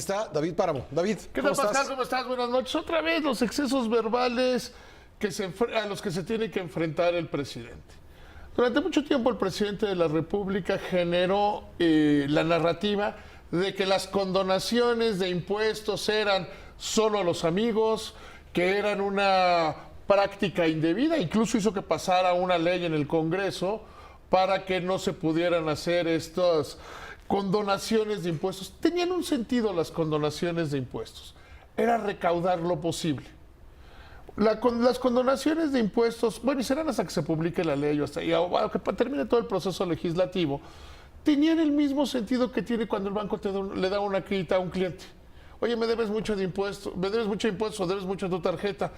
está David Páramo. David, ¿Qué ¿cómo tal, Pascal? estás? ¿Cómo estás? Buenas noches. Otra vez los excesos verbales a los que se tiene que enfrentar el presidente. Durante mucho tiempo el presidente de la República generó la narrativa de que las condonaciones de impuestos eran solo a los amigos, que eran una práctica indebida, incluso hizo que pasara una ley en el Congreso para que no se pudieran hacer estas condonaciones de impuestos. Tenían un sentido las condonaciones de impuestos, era recaudar lo posible. Las condonaciones de impuestos, bueno, y serán hasta que se publique la ley o hasta que termine todo el proceso legislativo, tenían el mismo sentido que tiene cuando el banco le da una crédito a un cliente. Oye, me debes mucho de impuestos, me debes mucho de impuestos o debes mucho de tu tarjeta.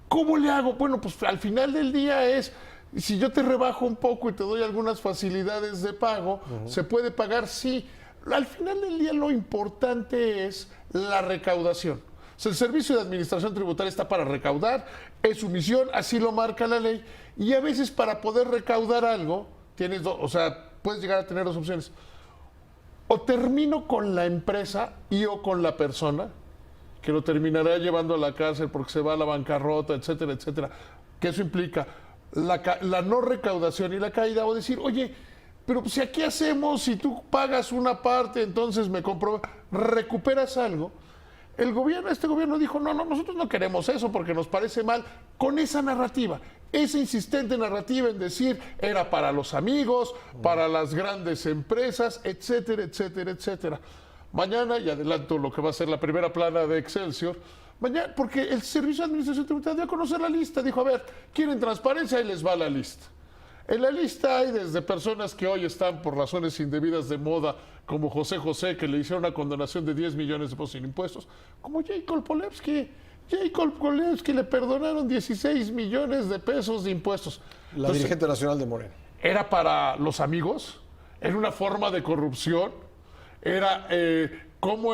¿Cómo le hago? Bueno, pues al final del día es, si yo te rebajo un poco y te doy algunas facilidades de pago, ¿se puede pagar? Sí. Al final del día lo importante es la recaudación. O sea, el Servicio de Administración Tributaria está para recaudar, es su misión, así lo marca la ley, y a veces para poder recaudar algo, puedes llegar a tener dos opciones. O termino con la empresa o con la persona, que lo terminará llevando a la cárcel porque se va a la bancarrota, etcétera, etcétera. Que eso implica la no recaudación y la caída, o decir, oye, pero si aquí hacemos, si tú pagas una parte, entonces recuperas algo. Este gobierno dijo, no, nosotros no queremos eso porque nos parece mal, con esa narrativa, esa insistente narrativa en decir, era para los amigos, para las grandes empresas, etcétera, etcétera, etcétera. Mañana, y adelanto lo que va a ser la primera plana de Excelsior, mañana, porque el Servicio de Administración Tributaria dio a conocer la lista, dijo, a ver, ¿quieren transparencia? Ahí les va la lista. En la lista hay desde personas que hoy están por razones indebidas de moda, como José José, que le hicieron una condonación de 10 millones de pesos sin impuestos, como Jacob Polewski. Jacob Polewski le perdonaron 16 millones de pesos de impuestos. La dirigente nacional de Morena. ¿Era para los amigos? ¿Era una forma de corrupción? ¿Era cómo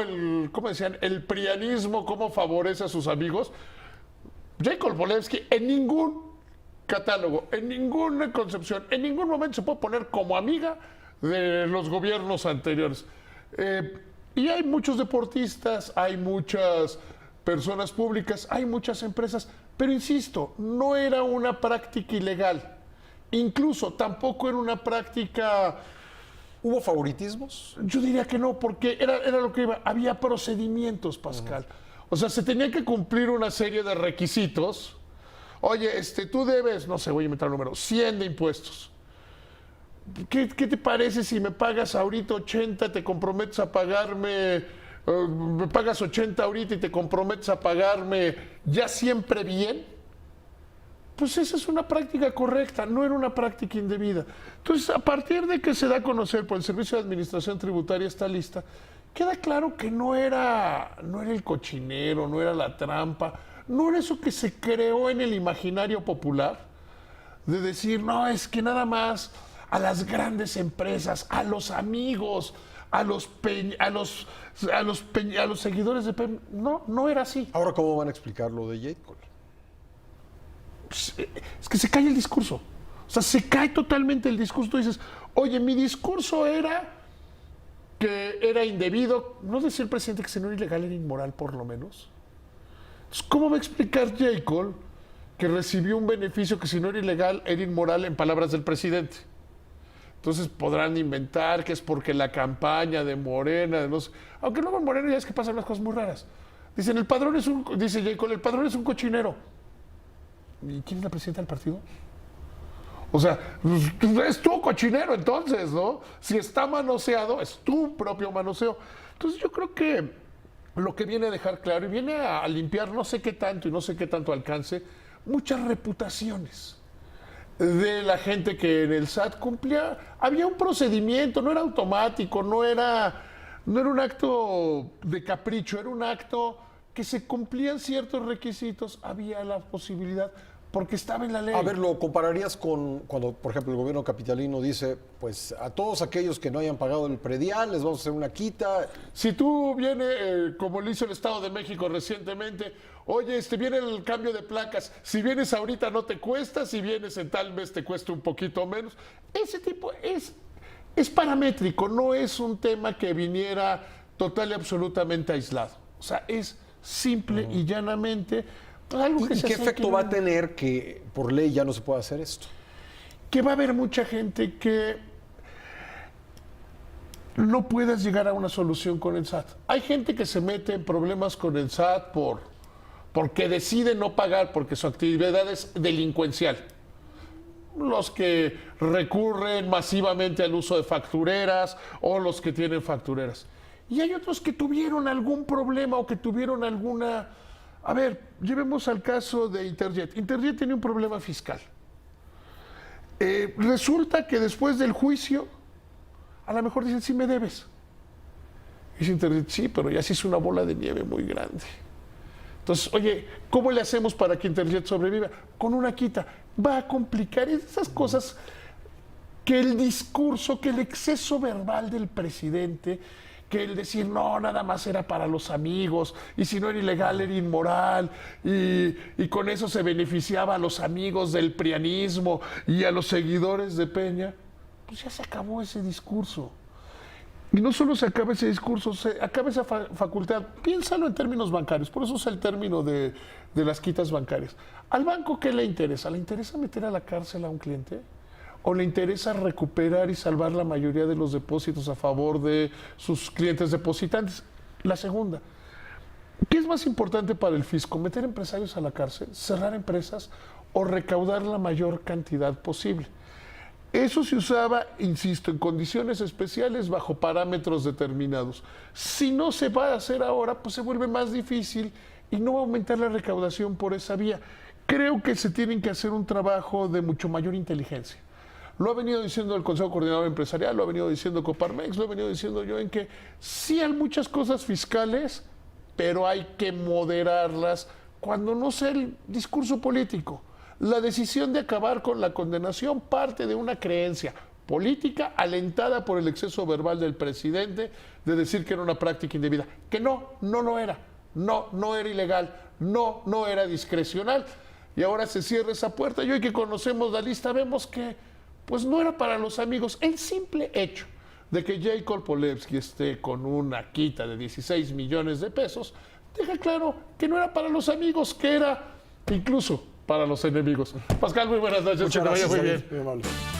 decían, el prianismo, cómo favorece a sus amigos? Jacob Polewski en ningún catálogo, en ninguna concepción, en ningún momento se puede poner como amiga de los gobiernos anteriores. Y hay muchos deportistas, hay muchas personas públicas, hay muchas empresas, pero insisto, no era una práctica ilegal. Incluso tampoco era una práctica... ¿Hubo favoritismos? Yo diría que no, porque era lo que iba. Había procedimientos, Pascal. O sea, se tenía que cumplir una serie de requisitos. Oye, tú debes, no sé, voy a inventar el número, 100 de impuestos. ¿Qué te parece si me pagas ahorita 80, te comprometes a pagarme, me pagas 80 ahorita y te comprometes a pagarme ya siempre bien? Pues esa es una práctica correcta, no era una práctica indebida. Entonces, a partir de que se da a conocer por el Servicio de Administración Tributaria esta lista, queda claro que no era el cochinero, no era la trampa, no era eso que se creó en el imaginario popular, de decir, no, es que nada más a las grandes empresas, a los amigos, a los seguidores de PM. No era así. Ahora, ¿cómo van a explicar lo de Jacob? Es que se cae el discurso. O sea, se cae totalmente el discurso. Tú dices, oye, mi discurso era que era indebido. ¿No decía el presidente que si no era ilegal era inmoral, por lo menos? Entonces, ¿cómo va a explicar Jacob que recibió un beneficio que si no era ilegal era inmoral en palabras del presidente? Entonces podrán inventar que es porque la campaña de Morena, de no sé, aunque luego en Morena ya es que pasan unas cosas muy raras. Dicen, dice Jacob, el padrón es un cochinero. ¿Y quién es la presidenta del partido? O sea, es tu cochinero entonces, ¿no? Si está manoseado, es tu propio manoseo. Entonces yo creo que lo que viene a dejar claro y viene a limpiar no sé qué tanto y no sé qué tanto alcance, muchas reputaciones de la gente que en el SAT cumplía. Había un procedimiento, no era automático, no era un acto de capricho, era un acto que se cumplían ciertos requisitos, había la posibilidad, porque estaba en la ley. A ver, ¿lo compararías con cuando, por ejemplo, el gobierno capitalino dice, pues a todos aquellos que no hayan pagado el predial les vamos a hacer una quita? Si tú vienes, como lo hizo el Estado de México recientemente, oye, viene el cambio de placas, si vienes ahorita no te cuesta, si vienes en tal mes te cuesta un poquito menos. Ese tipo es paramétrico, no es un tema que viniera total y absolutamente aislado. O sea, es simple y llanamente pues, algo que ¿Y se qué hace efecto que va a no- tener que por ley ya no se pueda hacer esto? que va a haber mucha gente que no puedas llegar a una solución con el SAT. Hay gente que se mete en problemas con el SAT porque decide no pagar porque su actividad es delincuencial. Los que recurren masivamente al uso de factureras o los que tienen factureras. Y hay otros que tuvieron algún problema o que tuvieron alguna... A ver, llevemos al caso de Interjet. Interjet tiene un problema fiscal. Resulta que después del juicio, a lo mejor dicen, sí me debes. Y dice Interjet, sí, pero ya se hizo una bola de nieve muy grande. Entonces, oye, ¿cómo le hacemos para que Interjet sobreviva? Con una quita. Va a complicar esas cosas que el discurso, que el exceso verbal del presidente, que el decir, no, nada más era para los amigos, y si no era ilegal, era inmoral, y con eso se beneficiaba a los amigos del prianismo y a los seguidores de Peña, pues ya se acabó ese discurso. Y no solo se acaba ese discurso, se acaba esa facultad. Piénsalo en términos bancarios, por eso es el término de las quitas bancarias. ¿Al banco qué le interesa? ¿Le interesa meter a la cárcel a un cliente? ¿O le interesa recuperar y salvar la mayoría de los depósitos a favor de sus clientes depositantes? La segunda. ¿Qué es más importante para el fisco? ¿Meter empresarios a la cárcel, cerrar empresas o recaudar la mayor cantidad posible? Eso se usaba, insisto, en condiciones especiales bajo parámetros determinados. Si no se va a hacer ahora, pues se vuelve más difícil y no va a aumentar la recaudación por esa vía. Creo que se tiene que hacer un trabajo de mucho mayor inteligencia. Lo ha venido diciendo el Consejo Coordinador Empresarial, lo ha venido diciendo Coparmex, lo he venido diciendo yo, en que sí hay muchas cosas fiscales, pero hay que moderarlas cuando no sea el discurso político. La decisión de acabar con la condenación parte de una creencia política alentada por el exceso verbal del presidente de decir que era una práctica indebida. Que no lo era. No era ilegal. No era discrecional. Y ahora se cierra esa puerta. Y hoy que conocemos la lista vemos que pues no era para los amigos. El simple hecho de que Jacob Polevsky esté con una quita de 16 millones de pesos deja claro que no era para los amigos, que era incluso para los enemigos. Pascal, muy buenas noches. Muchas que te vaya gracias, muy David. bien. Muy amable.